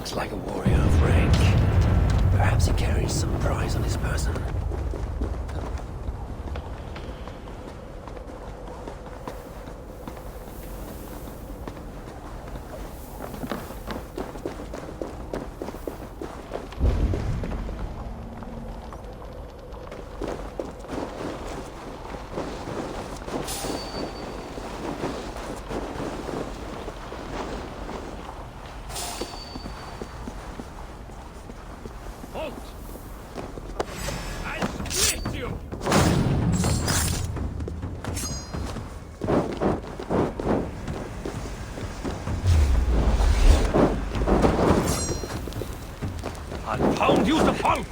looks like a warrior of rank. Perhaps he carries some prize on his person. Pound you to pulp!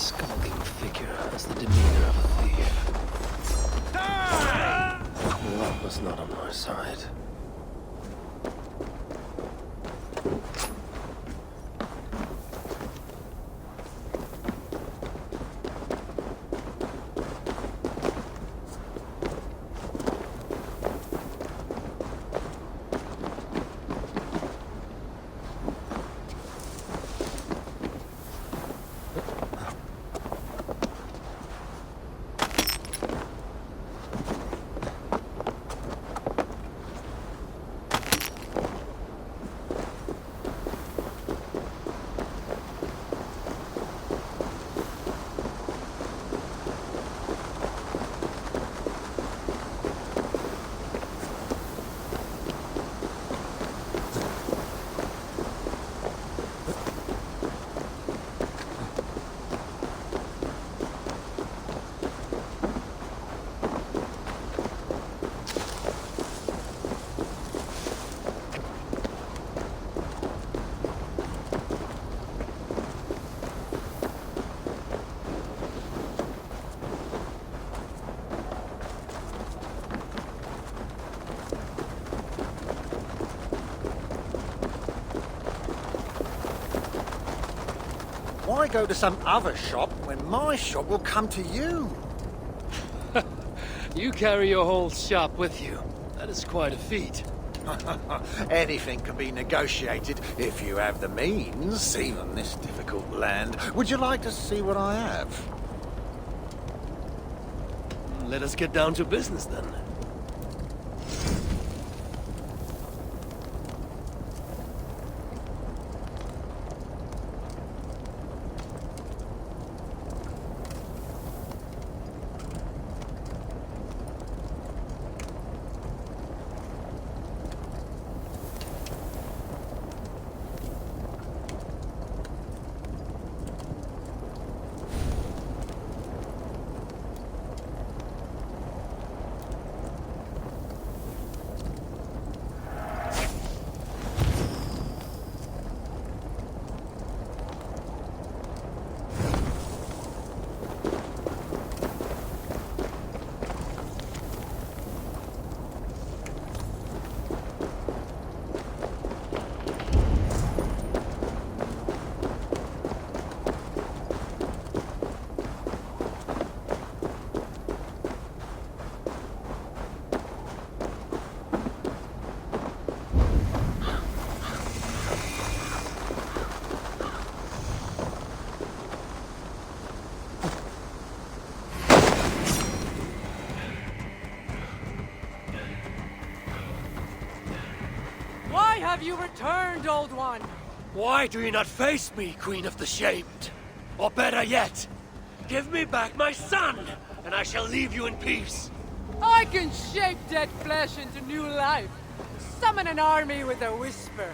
skulking figure has the demeanor of a thief. Luck was not on my side. Why go to some other shop when my shop will come to you? You carry your whole shop with you. That is quite a feat. Anything can be negotiated if you have the means, even this difficult land. Would you like to see what I have? Let us get down to business then. Why have you returned, Old One? Why do you not face me, Queen of the Shamed? Or better yet, give me back my son, and I shall leave you in peace. I can shape dead flesh into new life. Summon an army with a whisper.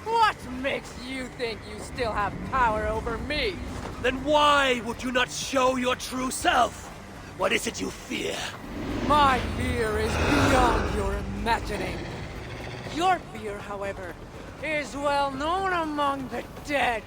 What makes you think you still have power over me? Then why would you not show your true self? What is it you fear? My fear is beyond your imagining. Your fear, however, is well known among the dead.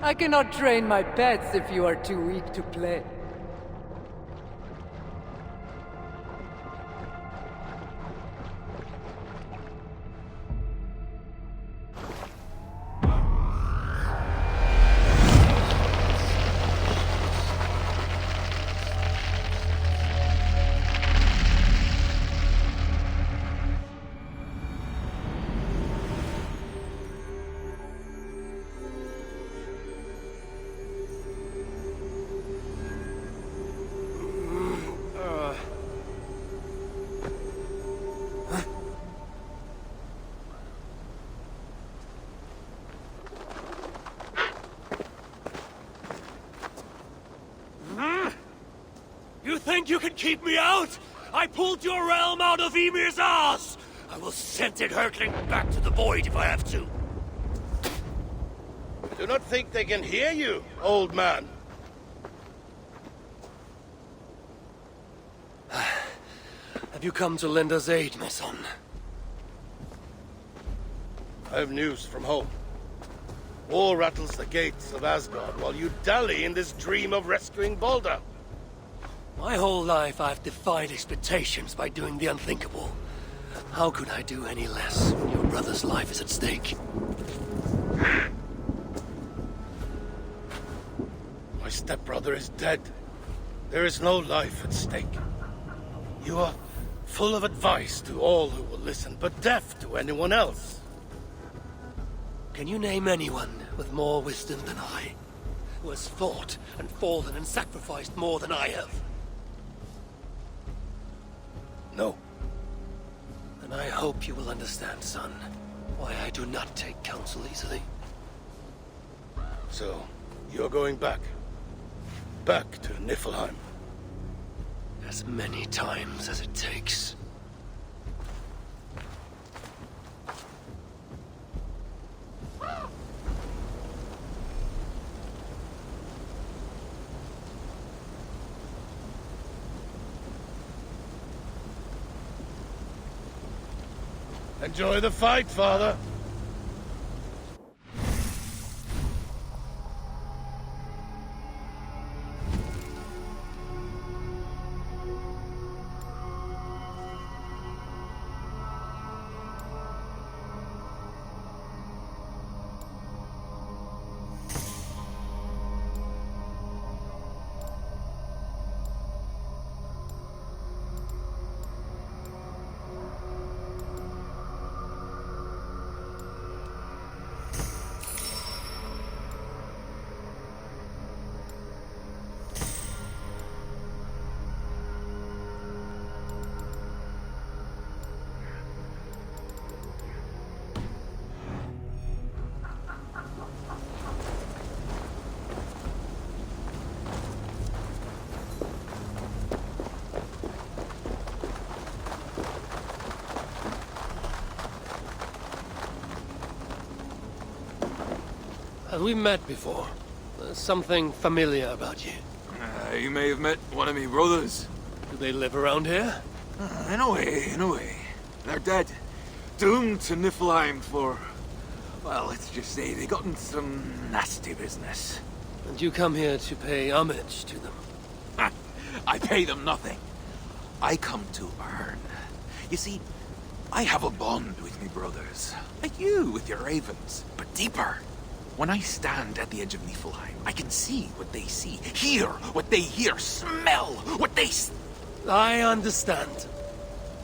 I cannot train my pets if you are too weak to play. think you can keep me out? I pulled your realm out of Ymir's arse! I will send it hurtling back to the void if I have to. Do not think they can hear you, old man. Have you come to lend us aid, my son? I have news from home. War rattles the gates of Asgard while you dally in this dream of rescuing Baldur. My whole life I've defied expectations by doing the unthinkable. How could I do any less when your brother's life is at stake? My stepbrother is dead. There is no life at stake. You are full of advice to all who will listen, but deaf to anyone else. Can you name anyone with more wisdom than I? Who has fought and fallen and sacrificed more than I have? No. And I hope you will understand, son, why I do not take counsel easily. So, you're going back. Back to Niflheim. As many times as it takes. Enjoy the fight, father. Have we met before? There's something familiar about you. You may have met one of me brothers. Do they live around here? In a way, in a way. They're dead. Doomed to Niflheim for... Well, let's just say they got in some nasty business. And you come here to pay homage to them? I pay them nothing. I come to earn. You see, I have a bond with me brothers. Like you with your ravens, but deeper. When I stand at the edge of Niflheim, I can see what they see, hear what they hear, smell what they... I understand.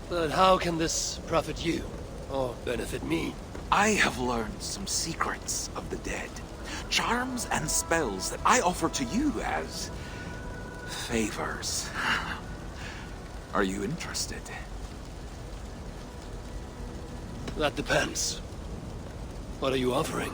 But how can this profit you? Or benefit me? I have learned some secrets of the dead. Charms and spells that I offer to you as... favors. Are you interested? That depends. What are you offering?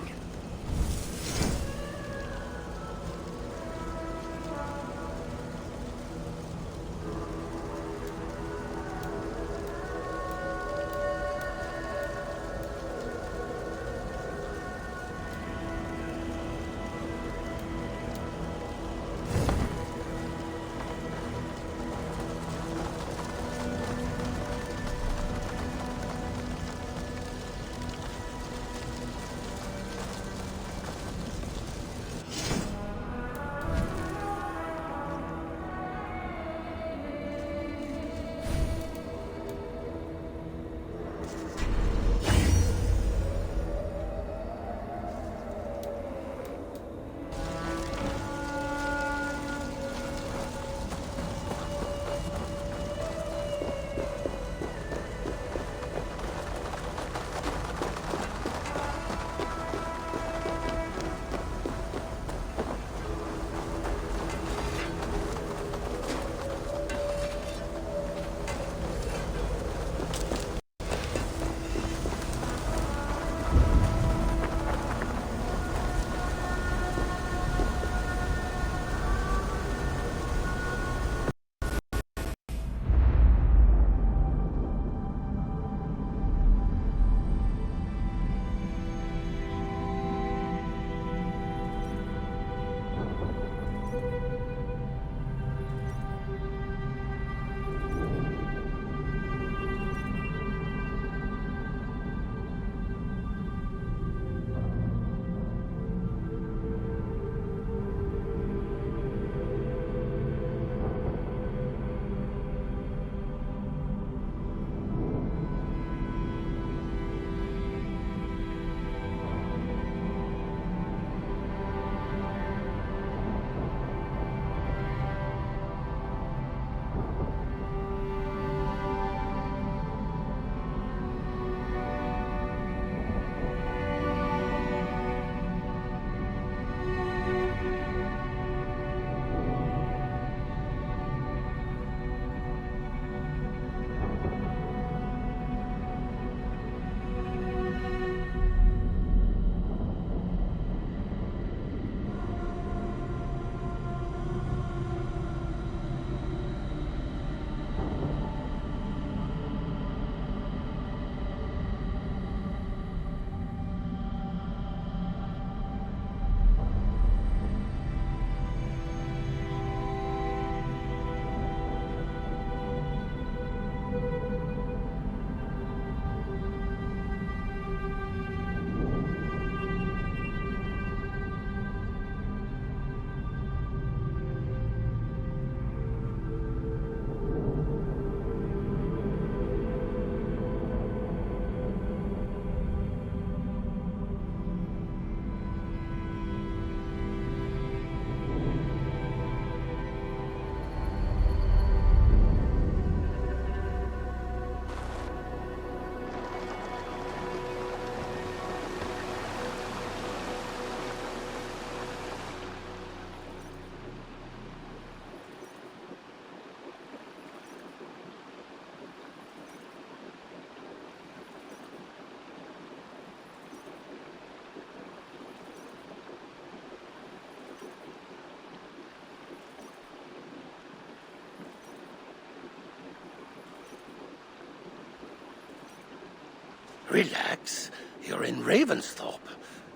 Relax. You're in Ravensthorpe,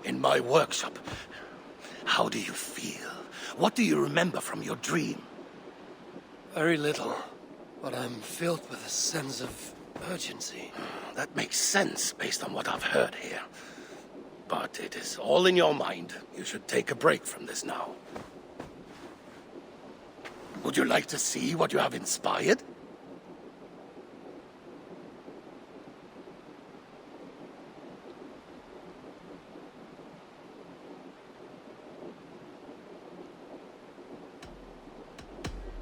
in my workshop. How do you feel? What do you remember from your dream? Very little, but I'm filled with a sense of urgency. That makes sense based on what I've heard here. But it is all in your mind. You should take a break from this now. Would you like to see what you have inspired?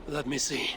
Let me see.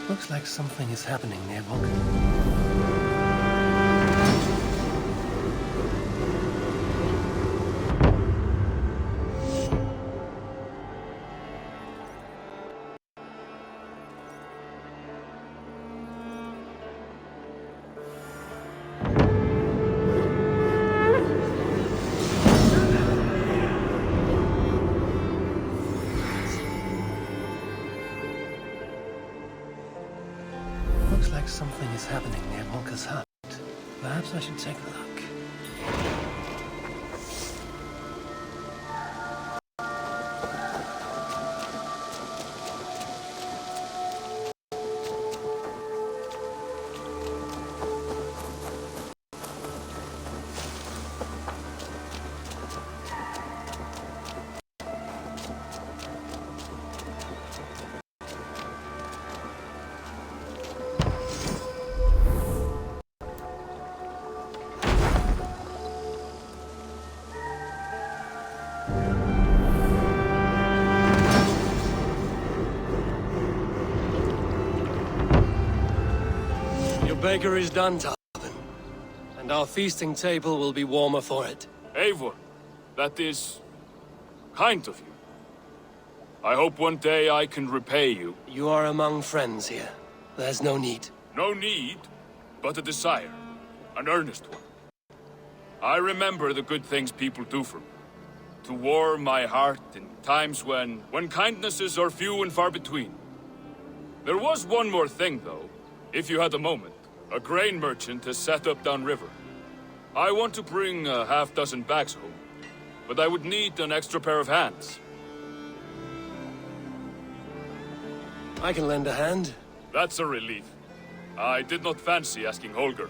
Looks like something is happening near Vulcan. Looks like something is happening near Volka's hut. Perhaps I should take a look. Your baker is done, Tarvin, and our feasting table will be warmer for it. Eivor, that is kind of you. I hope one day I can repay you. You are among friends here. There's no need. No need, but a desire. An earnest one. I remember the good things people do for me. To warm my heart in times when kindnesses are few and far between. There was one more thing, though, if you had a moment. A grain merchant has set up downriver. I want to bring a half-dozen bags home, but I would need an extra pair of hands. I can lend a hand. That's a relief. I did not fancy asking Holger.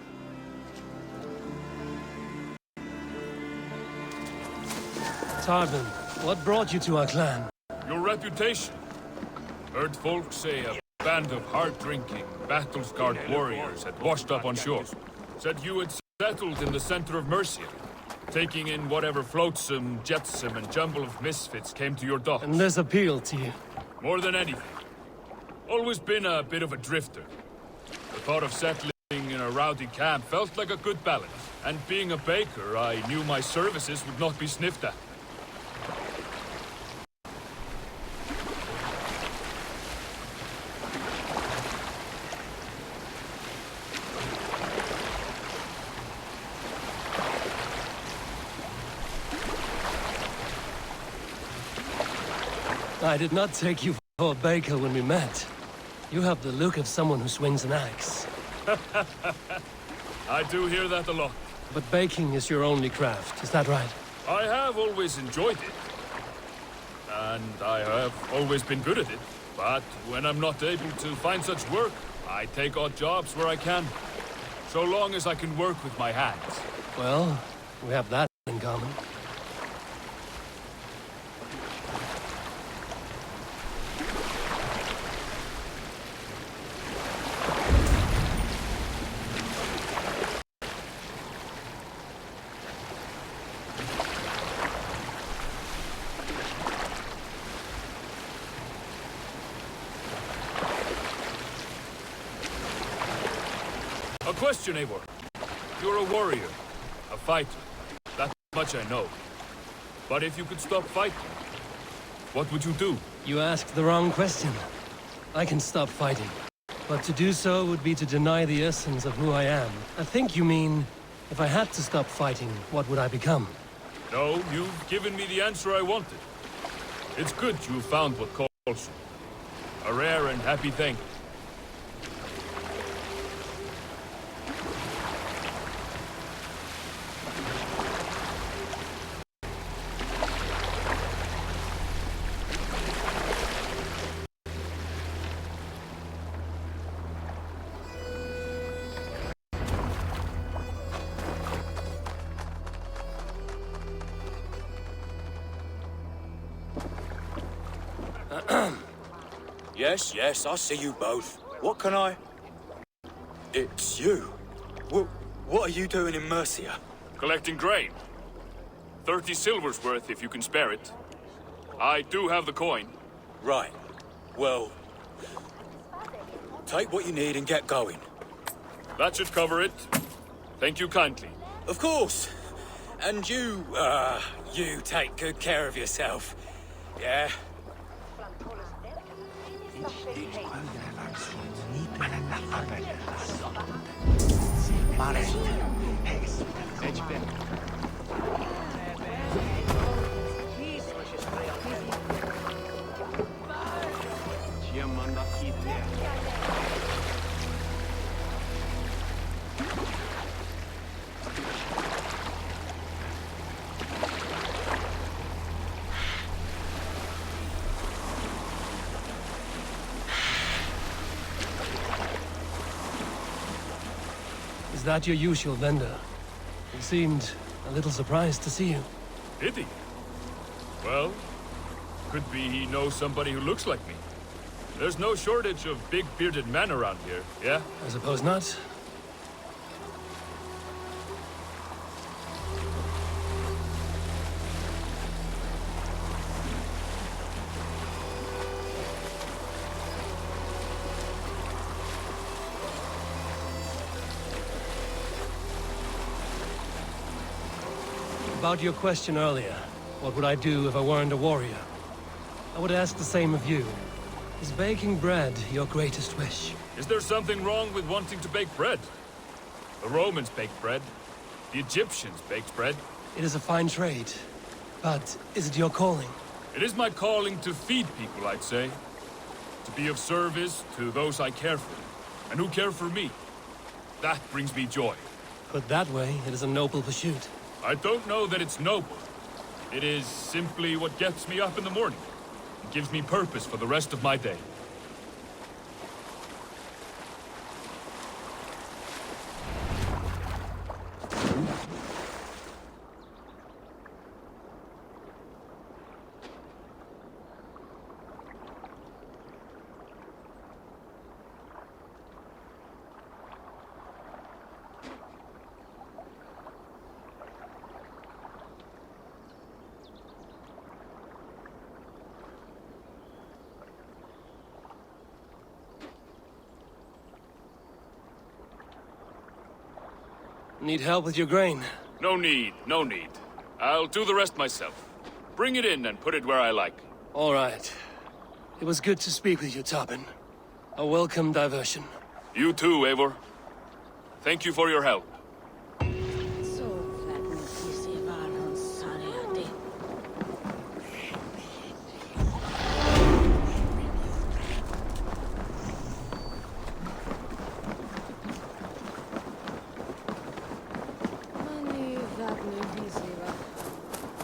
Tarvin, what brought you to our clan? Your reputation. Heard folks say a band of hard-drinking, battle-scarred warriors had washed up on shore. Said you had settled in the center of Mercia, taking in whatever flotsam, jetsam, and jumble of misfits came to your docks. And this appealed to you? More than anything. Always been a bit of a drifter. The thought of settling in a rowdy camp felt like a good balance. And being a baker, I knew my services would not be sniffed at. I did not take you for a baker when we met. You have the look of someone who swings an axe. I do hear that a lot. But baking is your only craft, is that right? I have always enjoyed it. And I have always been good at it. But when I'm not able to find such work, I take odd jobs where I can. So long as I can work with my hands. Well, we have that in common. A question, Eivor. You're a warrior, a fighter. That much I know. But if you could stop fighting, what would you do? You asked the wrong question. I can stop fighting. But to do so would be to deny the essence of who I am. I think you mean, if I had to stop fighting, what would I become? No, you've given me the answer I wanted. It's good you found what calls you. A rare and happy thing. Yes, I see you both. What can I... It's you. What are you doing in Mercia? Collecting grain. 30 silver's worth if you can spare it. I do have the coin. Right. Well... take what you need and get going. That should cover it. Thank you kindly. Of course. And you take good care of yourself. Yeah? Is that your usual vendor? He seemed a little surprised to see you. Did he? Well, could be he knows somebody who looks like me. There's no shortage of big bearded men around here, yeah? I suppose not. About your question earlier, what would I do if I weren't a warrior? I would ask the same of you. Is baking bread your greatest wish? Is there something wrong with wanting to bake bread? The Romans baked bread. The Egyptians baked bread. It is a fine trade. But is it your calling? It is my calling to feed people, I'd say. To be of service to those I care for, and who care for me. That brings me joy. Put that way, it is a noble pursuit. I don't know that it's noble. It is simply what gets me up in the morning. It gives me purpose for the rest of my day. Need help with your grain? No need, no need. I'll do the rest myself. Bring it in and put it where I like. All right. It was good to speak with you, Tobin. A welcome diversion. You too, Eivor. Thank you for your help.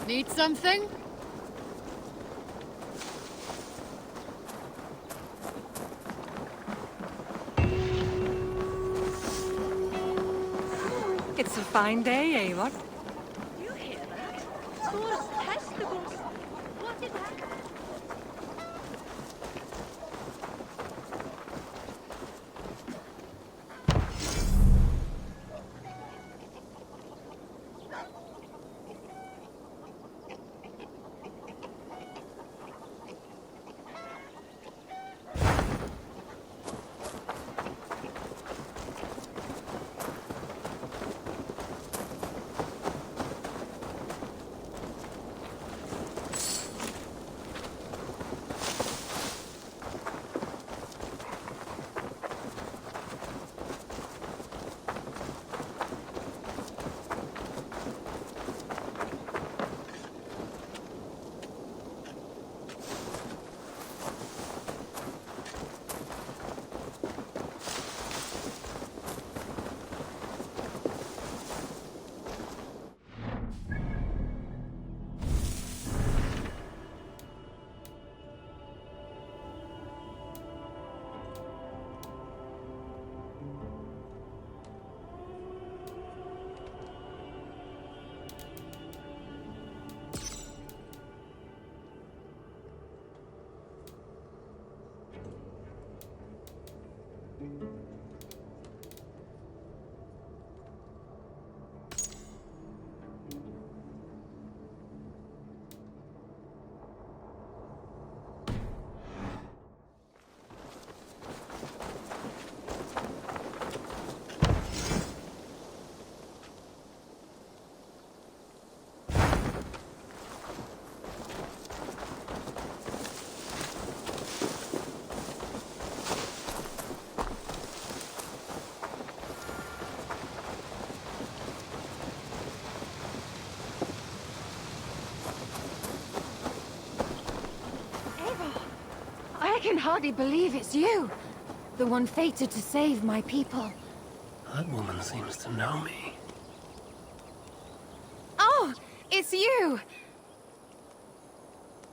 Need something? It's a fine day, Eivor. You hear that? Those testicles! What is that? I can hardly believe it's you. The one fated to save my people. That woman seems to know me. Oh, it's you!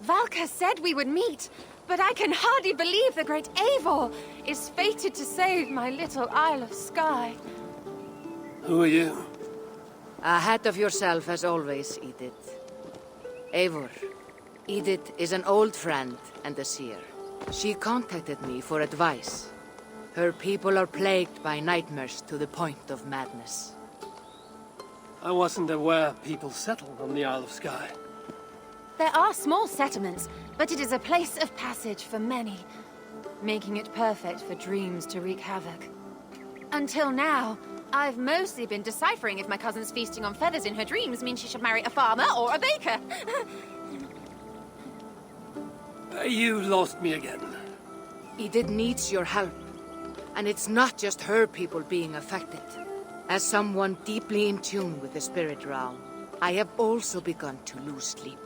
Valka said we would meet, but I can hardly believe the great Eivor is fated to save my little Isle of Skye. Who are you? Ahead of yourself as always, Edith. Eivor. Edith is an old friend and a seer. She contacted me for advice. Her people are plagued by nightmares to the point of madness. I wasn't aware people settled on the Isle of Skye. There are small settlements, but it is a place of passage for many, making it perfect for dreams to wreak havoc. Until now, I've mostly been deciphering if my cousin's feasting on feathers in her dreams means she should marry a farmer or a baker. You lost me again. Edith needs your help. And it's not just her people being affected. As someone deeply in tune with the spirit realm, I have also begun to lose sleep.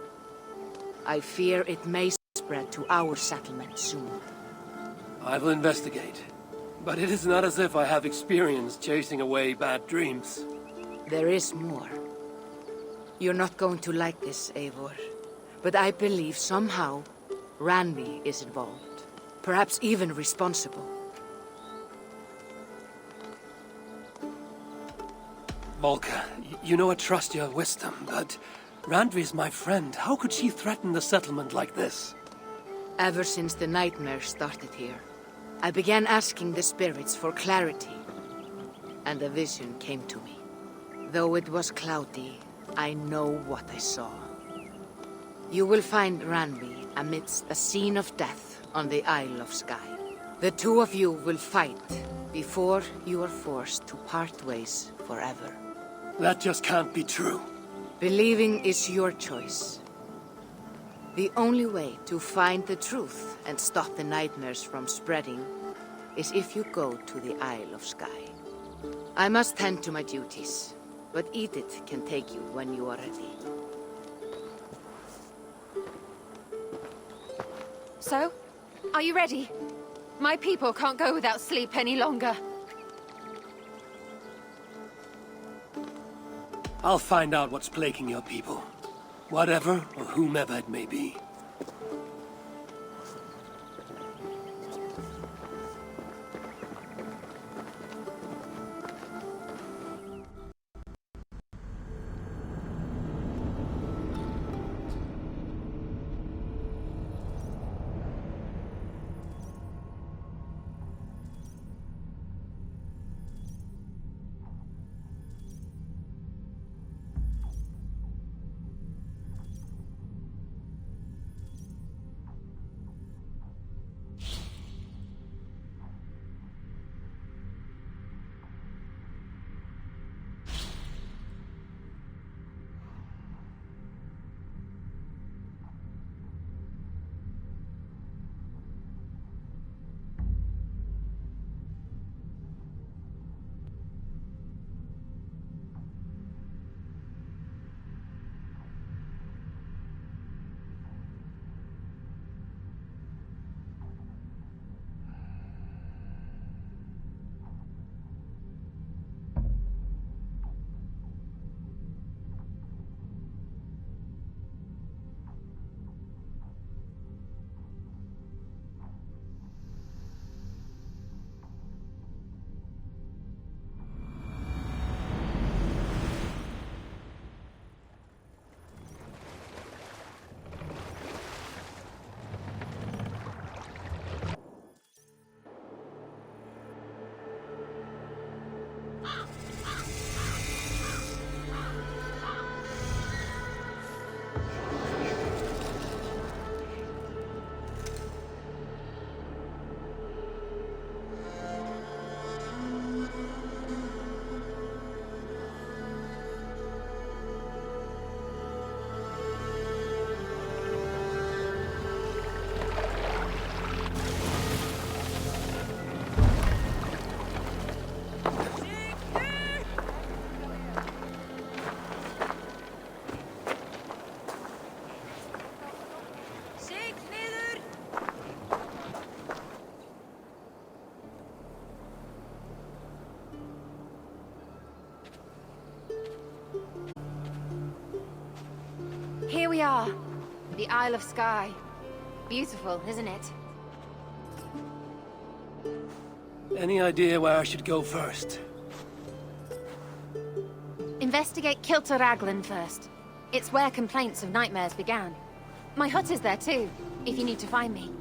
I fear it may spread to our settlement soon. I will investigate. But it is not as if I have experience chasing away bad dreams. There is more. You're not going to like this, Eivor. But I believe somehow Randvi is involved. Perhaps even responsible. Volka, you know I trust your wisdom, but Randvi is my friend. How could she threaten the settlement like this? Ever since the nightmare started here, I began asking the spirits for clarity, and a vision came to me. Though it was cloudy, I know what I saw. You will find Randvi amidst a scene of death on the Isle of Skye. The two of you will fight before you are forced to part ways forever. That just can't be true. Believing is your choice. The only way to find the truth and stop the nightmares from spreading is if you go to the Isle of Skye. I must tend to my duties, but Edith can take you when you are ready. So, are you ready? My people can't go without sleep any longer. I'll find out what's plaguing your people. Whatever or whomever it may be. Here we are. The Isle of Skye. Beautiful, isn't it? Any idea where I should go first? Investigate Kilter Raglan first. It's where complaints of nightmares began. My hut is there too, if you need to find me.